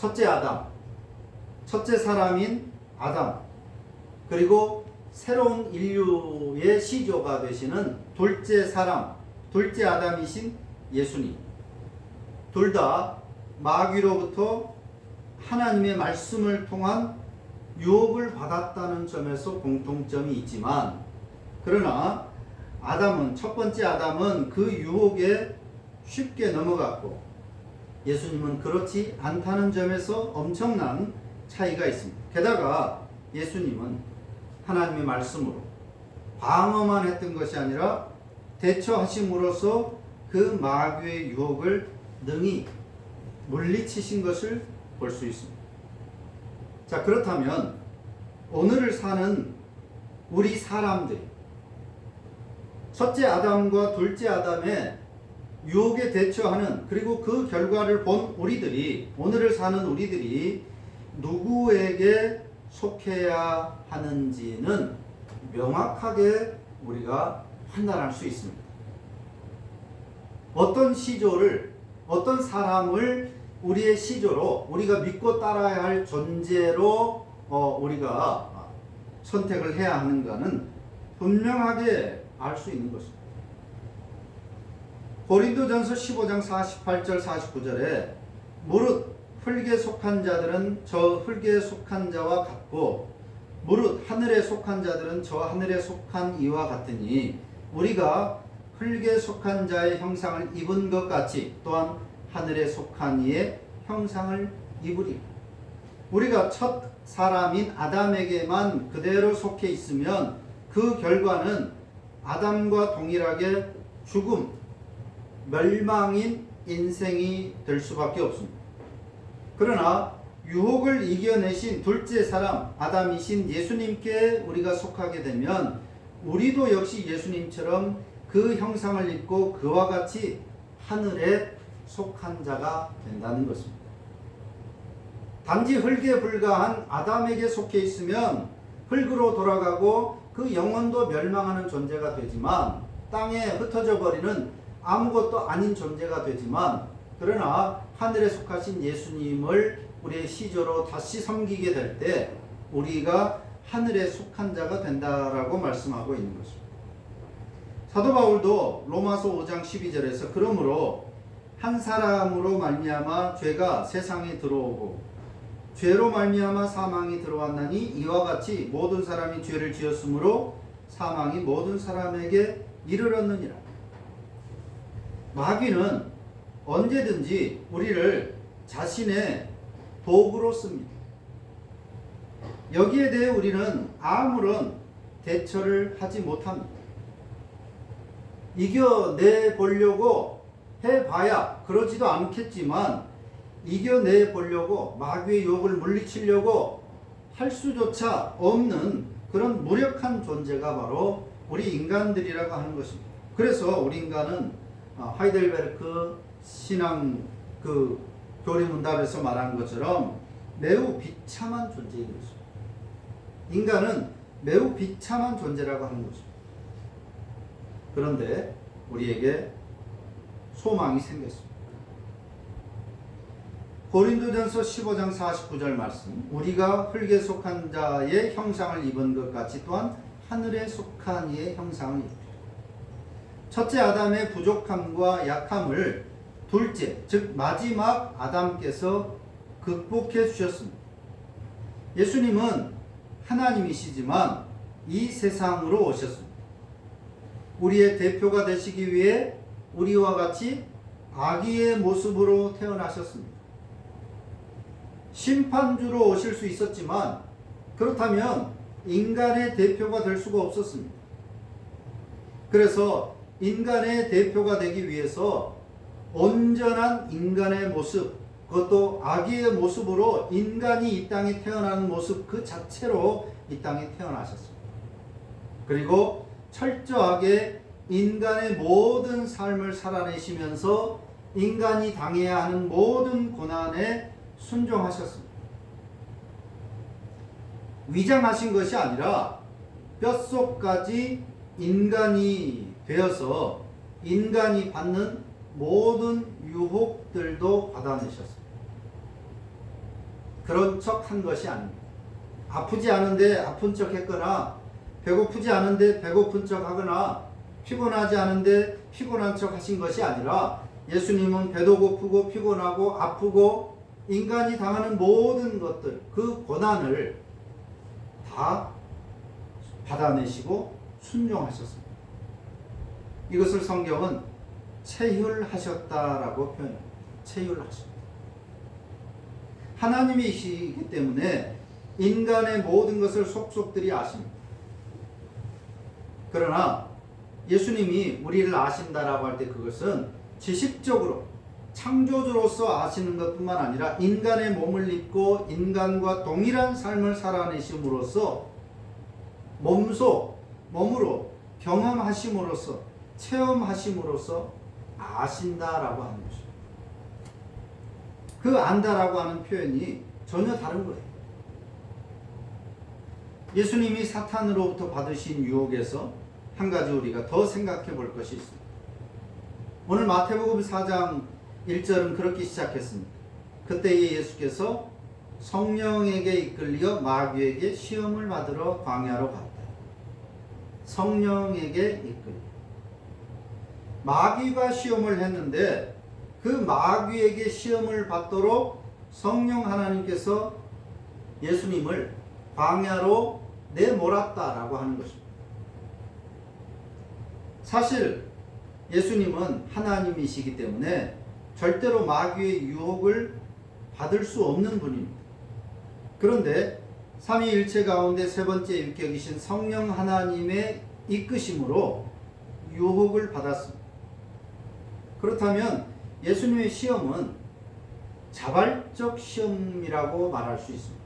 첫째 아담, 첫째 사람인 아담, 그리고 새로운 인류의 시조가 되시는 둘째 사람, 둘째 아담이신 예수님. 둘 다 마귀로부터 하나님의 말씀을 통한 유혹을 받았다는 점에서 공통점이 있지만, 그러나 아담은, 첫 번째 아담은 그 유혹에 쉽게 넘어갔고 예수님은 그렇지 않다는 점에서 엄청난 차이가 있습니다. 게다가 예수님은 하나님의 말씀으로 방어만 했던 것이 아니라 대처하심으로써 그 마귀의 유혹을 능히 물리치신 것을 볼 수 있습니다. 자, 그렇다면 오늘을 사는 우리 사람들이 첫째 아담과 둘째 아담의 유혹에 대처하는, 그리고 그 결과를 본 우리들이, 오늘을 사는 우리들이 누구에게 속해야 하는지는 명확하게 우리가 판단할 수 있습니다. 어떤 시조를, 어떤 사람을 우리의 시조로, 우리가 믿고 따라야 할 존재로 우리가 선택을 해야 하는가는 분명하게 알 수 있는 것입니다. 고린도전서 15장 48절 49절에 무릇 흙에 속한 자들은 저 흙에 속한 자와 같고 무릇 하늘에 속한 자들은 저 하늘에 속한 이와 같으니 우리가 흙에 속한 자의 형상을 입은 것 같이 또한 하늘에 속한 이의 형상을 입으리라. 우리가 첫 사람인 아담에게만 그대로 속해 있으면 그 결과는 아담과 동일하게 죽음, 멸망인 인생이 될 수밖에 없습니다. 그러나 유혹을 이겨내신 둘째 사람 아담이신 예수님께 우리가 속하게 되면 우리도 역시 예수님처럼 그 형상을 입고 그와 같이 하늘에 속한 자가 된다는 것입니다. 단지 흙에 불과한 아담에게 속해 있으면 흙으로 돌아가고 그 영혼도 멸망하는 존재가 되지만, 땅에 흩어져 버리는 아무것도 아닌 존재가 되지만, 그러나 하늘에 속하신 예수님을 우리의 시조로 다시 섬기게 될 때 우리가 하늘에 속한 자가 된다라고 말씀하고 있는 것입니다. 사도 바울도 로마서 5장 12절에서 그러므로 한 사람으로 말미암아 죄가 세상에 들어오고 죄로 말미암아 사망이 들어왔나니 이와 같이 모든 사람이 죄를 지었으므로 사망이 모든 사람에게 이르렀느니라. 마귀는 언제든지 우리를 자신의 도구로 씁니다. 여기에 대해 우리는 아무런 대처를 하지 못합니다. 이겨내 보려고 해봐야 그러지도 않겠지만 이겨내 보려고 마귀의 유혹을 물리치려고 할 수조차 없는 그런 무력한 존재가 바로 우리 인간들이라고 하는 것입니다. 그래서 우리 인간은 하이델베르크 신앙 그 교리문답에서 말한 것처럼 매우 비참한 존재인 것입니다. 인간은 매우 비참한 존재라고 하는 것입니다. 그런데 우리에게 소망이 생겼습니다. 고린도전서 15장 49절 말씀, 우리가 흙에 속한 자의 형상을 입은 것 같이 또한 하늘에 속한 이의 형상을 입으리라. 첫째 아담의 부족함과 약함을 둘째, 즉 마지막 아담께서 극복해 주셨습니다. 예수님은 하나님이시지만 이 세상으로 오셨습니다. 우리의 대표가 되시기 위해 우리와 같이 아기의 모습으로 태어나셨습니다. 심판주로 오실 수 있었지만 그렇다면 인간의 대표가 될 수가 없었습니다. 그래서 인간의 대표가 되기 위해서 온전한 인간의 모습, 그것도 아기의 모습으로 인간이 이 땅에 태어나는 모습 그 자체로 이 땅에 태어나셨습니다. 그리고 철저하게 인간의 모든 삶을 살아내시면서 인간이 당해야 하는 모든 고난에 순종하셨습니다. 위장하신 것이 아니라 뼛속까지 인간이 되어서 인간이 받는 모든 유혹들도 받아내셨습니다. 그런 척 한 것이 아닙니다. 아프지 않은데 아픈 척 했거나 배고프지 않은데 배고픈 척 하거나 피곤하지 않은데 피곤한 척 하신 것이 아니라 예수님은 배도 고프고 피곤하고 아프고 인간이 당하는 모든 것들, 그 고난을 다 받아내시고 순종하셨습니다. 이것을 성경은 체휼하셨다라고 표현합니다. 체휼하셨다. 하나님이시기 때문에 인간의 모든 것을 속속들이 아십니다. 그러나 예수님이 우리를 아신다라고 할 때 그것은 지식적으로 창조주로서 아시는 것뿐만 아니라 인간의 몸을 입고 인간과 동일한 삶을 살아내심으로써 몸으로 경험하심으로써 체험하심으로써 아신다라고 하는 것입니다. 그 안다라고 하는 표현이 전혀 다른 거예요. 예수님이 사탄으로부터 받으신 유혹에서 한 가지 우리가 더 생각해 볼 것이 있습니다. 오늘 마태복음 4장 1절은 그렇게 시작했습니다. 그때에 예수께서 성령에게 이끌려 마귀에게 시험을 받으러 광야로 갔다. 성령에게 이끌려. 마귀가 시험을 했는데 그 마귀에게 시험을 받도록 성령 하나님께서 예수님을 광야로 내몰았다라고 하는 것입니다. 사실 예수님은 하나님이시기 때문에 절대로 마귀의 유혹을 받을 수 없는 분입니다. 그런데 삼위일체 가운데 세 번째 유격이신 성령 하나님의 이끄심으로 유혹을 받았습니다. 그렇다면 예수님의 시험은 자발적 시험이라고 말할 수 있습니다.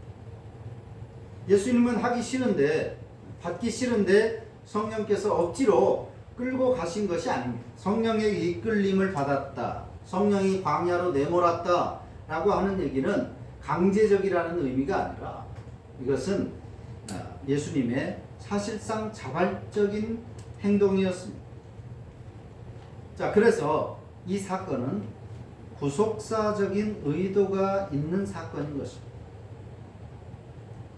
예수님은 하기 싫은데, 받기 싫은데 성령께서 억지로 끌고 가신 것이 아닙니다. 성령의 이끌림을 받았다, 성령이 광야로 내몰았다 라고 하는 얘기는 강제적이라는 의미가 아니라 이것은 예수님의 사실상 자발적인 행동이었습니다. 자, 그래서 이 사건은 구속사적인 의도가 있는 사건인 것입니다.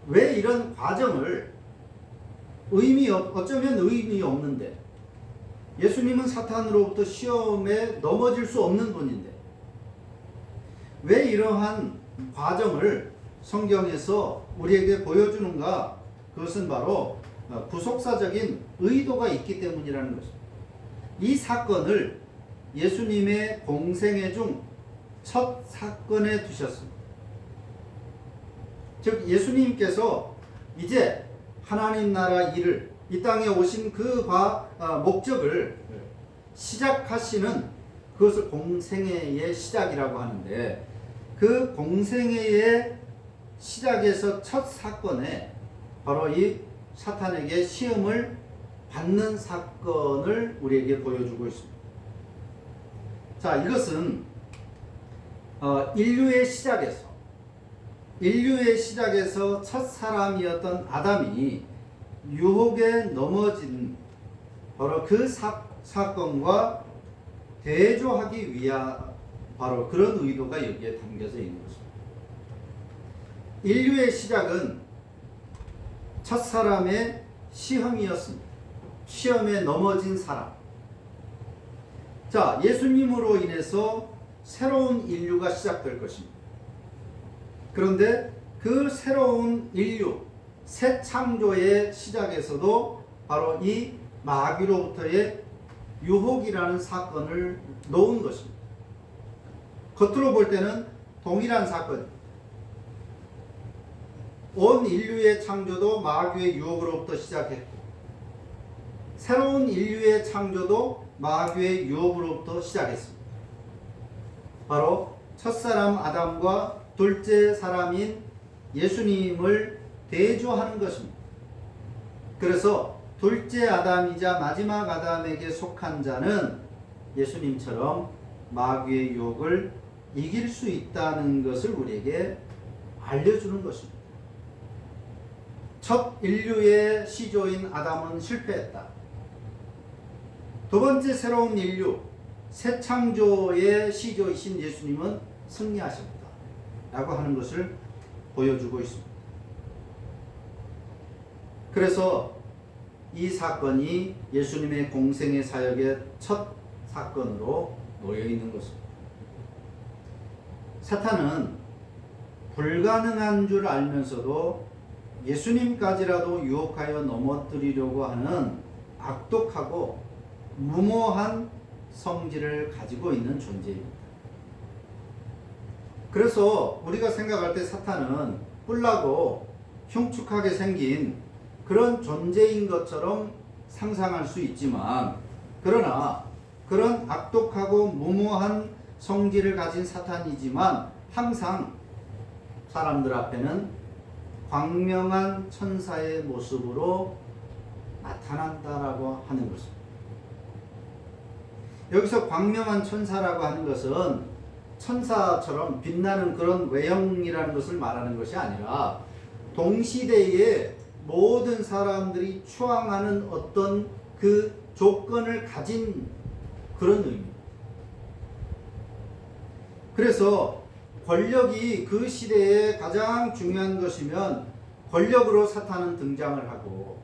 왜 이런 과정을 어쩌면 의미 없는데, 예수님은 사탄으로부터 시험에 넘어질 수 없는 분인데 왜 이러한 과정을 성경에서 우리에게 보여주는가? 그것은 바로 구속사적인 의도가 있기 때문이라는 것입니다. 이 사건을 예수님의 공생애 중 첫 사건에 두셨습니다. 즉 예수님께서 이제 하나님 나라 일을, 이 땅에 오신 그 목적을 시작하시는, 그것을 공생애의 시작이라고 하는데, 그 공생애의 시작에서 첫 사건에 바로 이 사탄에게 시험을 받는 사건을 우리에게 보여주고 있습니다. 자, 이것은 인류의 시작에서 첫 사람이었던 아담이 유혹에 넘어진 바로 그 사건과 대조하기 위한 바로 그런 의도가 여기에 담겨져 있는 것입니다. 인류의 시작은 첫 사람의 시험이었습니다. 시험에 넘어진 사람. 자, 예수님으로 인해서 새로운 인류가 시작될 것입니다. 그런데 그 새로운 인류, 새 창조의 시작에서도 바로 이 마귀로부터의 유혹이라는 사건을 놓은 것입니다. 겉으로 볼 때는 동일한 사건입니다. 온 인류의 창조도 마귀의 유혹으로부터 시작했고, 새로운 인류의 창조도 마귀의 유혹으로부터 시작했습니다. 바로 첫사람 아담과 둘째 사람인 예수님을 대조하는 것입니다. 그래서 둘째 아담이자 마지막 아담에게 속한 자는 예수님처럼 마귀의 유혹을 이길 수 있다는 것을 우리에게 알려주는 것입니다. 첫 인류의 시조인 아담은 실패했다. 두 번째 새로운 인류, 새 창조의 시조이신 예수님은 승리하셨다 라고 하는 것을 보여주고 있습니다. 그래서 이 사건이 예수님의 공생의 사역의 첫 사건으로 놓여 있는 것입니다. 사탄은 불가능한 줄 알면서도 예수님까지라도 유혹하여 넘어뜨리려고 하는 악독하고 무모한 성질을 가지고 있는 존재입니다. 그래서 우리가 생각할 때 사탄은 뿔나고 흉측하게 생긴 그런 존재인 것처럼 상상할 수 있지만, 그러나 그런 악독하고 무모한 성질을 가진 사탄이지만 항상 사람들 앞에는 광명한 천사의 모습으로 나타난다라고 하는 것입니다. 여기서 광명한 천사라고 하는 것은 천사처럼 빛나는 그런 외형이라는 것을 말하는 것이 아니라 동시대에 모든 사람들이 추앙하는 어떤 그 조건을 가진 그런 의미입니다. 그래서 권력이 그 시대에 가장 중요한 것이면 권력으로 사탄은 등장을 하고,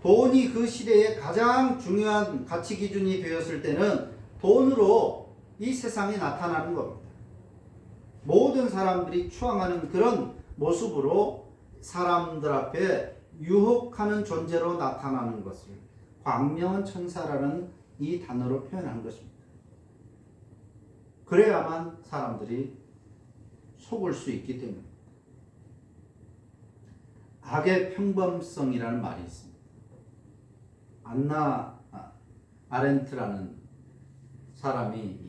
돈이 그 시대에 가장 중요한 가치 기준이 되었을 때는 돈으로 이 세상에 나타나는 겁니다. 모든 사람들이 추앙하는 그런 모습으로 사람들 앞에 유혹하는 존재로 나타나는 것을 광명한 천사라는 이 단어로 표현한 것입니다. 그래야만 사람들이 속을 수 있기 때문입니다. 악의 평범성이라는 말이 있습니다. 안나 아렌트라는 사람이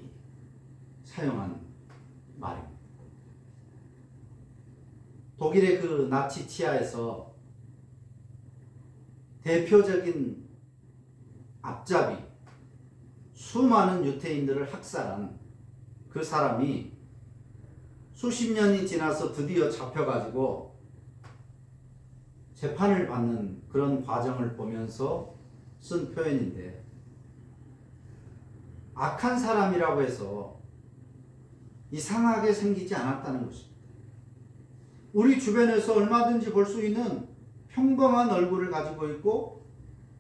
사용한 말입니다. 독일의 그 나치 치하에서 대표적인 앞잡이, 수많은 유태인들을 학살한 그 사람이 수십 년이 지나서 드디어 잡혀가지고 재판을 받는 그런 과정을 보면서 쓴 표현인데, 악한 사람이라고 해서 이상하게 생기지 않았다는 것입니다. 우리 주변에서 얼마든지 볼 수 있는 평범한 얼굴을 가지고 있고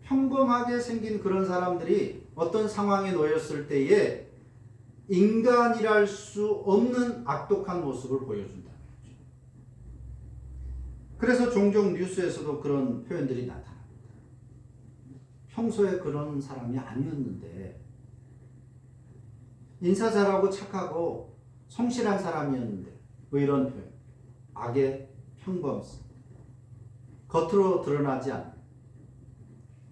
평범하게 생긴 그런 사람들이 어떤 상황에 놓였을 때에 인간이랄 수 없는 악독한 모습을 보여준다. 그래서 종종 뉴스에서도 그런 표현들이 나타납니다. 평소에 그런 사람이 아니었는데, 인사 잘하고 착하고 성실한 사람이었는데, 뭐 이런 표현. 악의 평범성. 겉으로 드러나지 않는.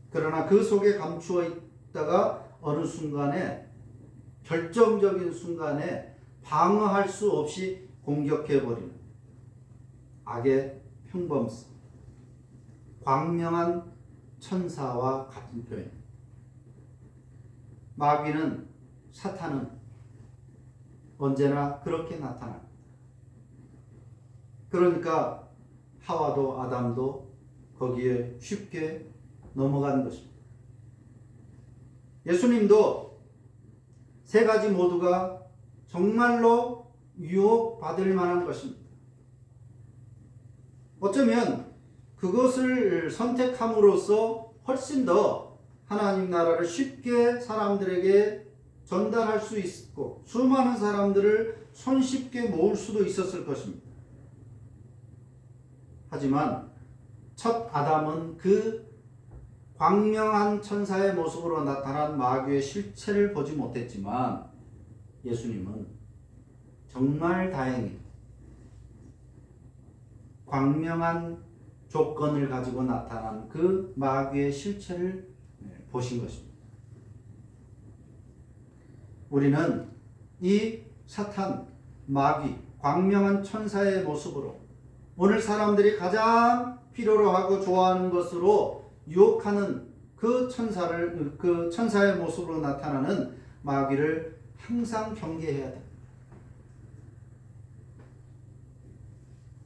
그러나 그 속에 감추어 있다가 어느 순간에, 결정적인 순간에 방어할 수 없이 공격해버리는 악의 평범성. 광명한 천사와 같은 표현. 마귀는, 사탄은 언제나 그렇게 나타납니다. 그러니까 하와도 아담도 거기에 쉽게 넘어가는 것입니다. 예수님도 세 가지 모두가 정말로 유혹받을 만한 것입니다. 어쩌면 그것을 선택함으로써 훨씬 더 하나님 나라를 쉽게 사람들에게 전달할 수 있고 수많은 사람들을 손쉽게 모을 수도 있었을 것입니다. 하지만 첫 아담은 그 광명한 천사의 모습으로 나타난 마귀의 실체를 보지 못했지만, 예수님은 정말 다행히 광명한 조건을 가지고 나타난 그 마귀의 실체를 보신 것입니다. 우리는 이 사탄, 마귀, 광명한 천사의 모습으로 오늘 사람들이 가장 필요로 하고 좋아하는 것으로 유혹하는 그 천사의 모습으로 나타나는 마귀를 항상 경계해야 됩니다.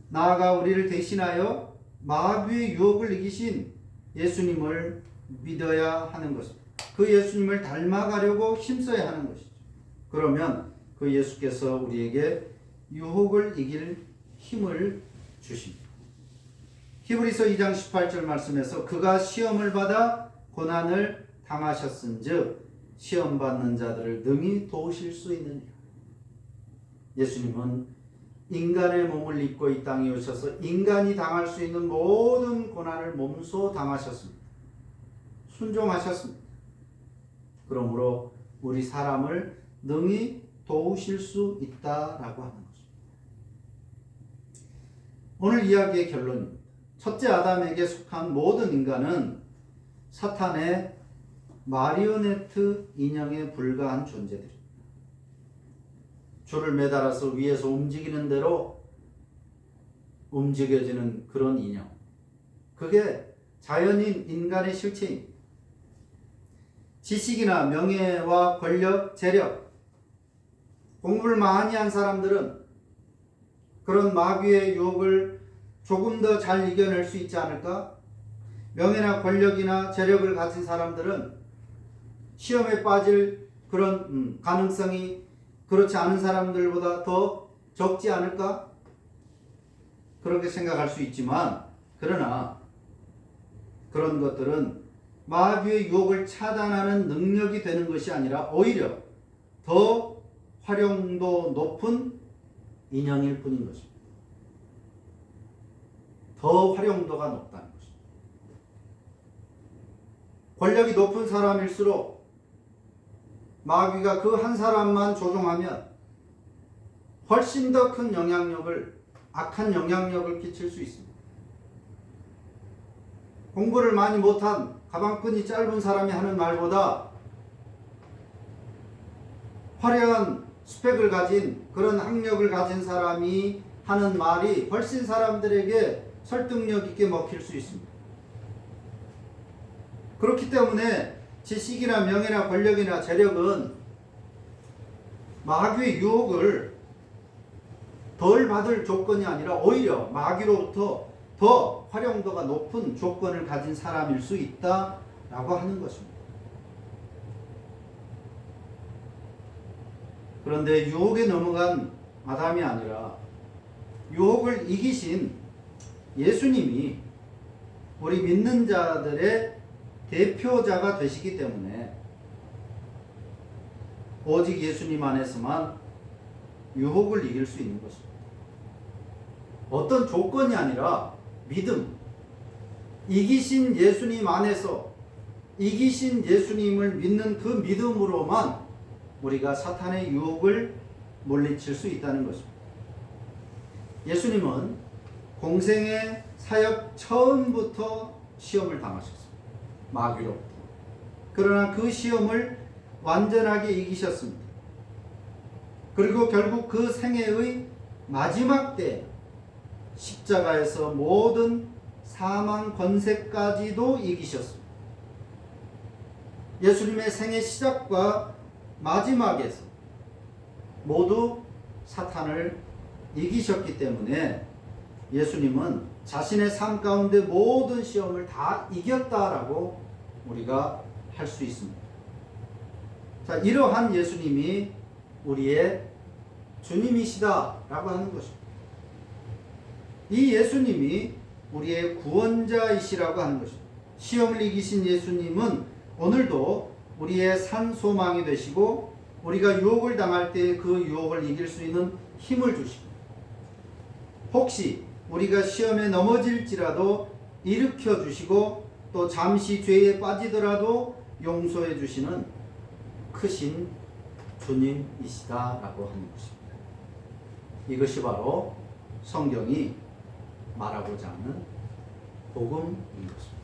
나아가 우리를 대신하여 마귀의 유혹을 이기신 예수님을 믿어야 하는 것입니다. 그 예수님을 닮아가려고 힘써야 하는 것이죠. 그러면 그 예수께서 우리에게 유혹을 이길 힘을 주십니다. 히브리서 2장 18절 말씀에서 그가 시험을 받아 고난을 당하셨은즉 시험 받는 자들을 능히 도우실 수 있느니라. 예수님은 인간의 몸을 입고 이 땅에 오셔서 인간이 당할 수 있는 모든 고난을 몸소 당하셨습니다. 순종하셨습니다. 그러므로 우리 사람을 능히 도우실 수 있다라고 하는 것입니다. 오늘 이야기의 결론입니다. 첫째 아담에게 속한 모든 인간은 사탄의 마리오네트 인형에 불과한 존재들입니다. 줄을 매달아서 위에서 움직이는 대로 움직여지는 그런 인형. 그게 자연인 인간의 실체입니다. 지식이나 명예와 권력, 재력, 공부를 많이 한 사람들은 그런 마귀의 유혹을 조금 더 잘 이겨낼 수 있지 않을까? 명예나 권력이나 재력을 가진 사람들은 시험에 빠질 그런 가능성이 그렇지 않은 사람들보다 더 적지 않을까? 그렇게 생각할 수 있지만, 그러나 그런 것들은 마귀의 유혹을 차단하는 능력이 되는 것이 아니라 오히려 더 활용도 높은 인형일 뿐인 것입니다. 더 활용도가 높다는 것입니다. 권력이 높은 사람일수록 마귀가 그 한 사람만 조종하면 훨씬 더 큰 영향력을, 악한 영향력을 끼칠 수 있습니다. 공부를 많이 못한 가방끈이 짧은 사람이 하는 말보다 화려한 스펙을 가진 그런 학력을 가진 사람이 하는 말이 훨씬 사람들에게 설득력 있게 먹힐 수 있습니다. 그렇기 때문에 지식이나 명예나 권력이나 재력은 마귀의 유혹을 덜 받을 조건이 아니라 오히려 마귀로부터 더 활용도가 높은 조건을 가진 사람일 수 있다라고 하는 것입니다. 그런데 유혹에 넘어간 아담이 아니라 유혹을 이기신 예수님이 우리 믿는 자들의 대표자가 되시기 때문에 오직 예수님 안에서만 유혹을 이길 수 있는 것입니다. 어떤 조건이 아니라 믿음, 이기신 예수님 안에서 이기신 예수님을 믿는 그 믿음으로만 우리가 사탄의 유혹을 물리칠 수 있다는 것입니다. 예수님은 공생의 사역 처음부터 시험을 당하셨습니다. 마귀로부터. 그러나 그 시험을 완전하게 이기셨습니다. 그리고 결국 그 생애의 마지막 때 십자가에서 모든 사망 권세까지도 이기셨습니다. 예수님의 생애 시작과 마지막에서 모두 사탄을 이기셨기 때문에 예수님은 자신의 삶 가운데 모든 시험을 다 이겼다라고 우리가 할 수 있습니다. 자, 이러한 예수님이 우리의 주님이시다라고 하는 것입니다. 이 예수님이 우리의 구원자이시라고 하는 것입니다. 시험을 이기신 예수님은 오늘도 우리의 산 소망이 되시고 우리가 유혹을 당할 때 그 유혹을 이길 수 있는 힘을 주시고 혹시 우리가 시험에 넘어질지라도 일으켜 주시고 또 잠시 죄에 빠지더라도 용서해 주시는 크신 주님이시다라고 하는 것입니다. 이것이 바로 성경이 말하고자 하는 복음인 것입니다.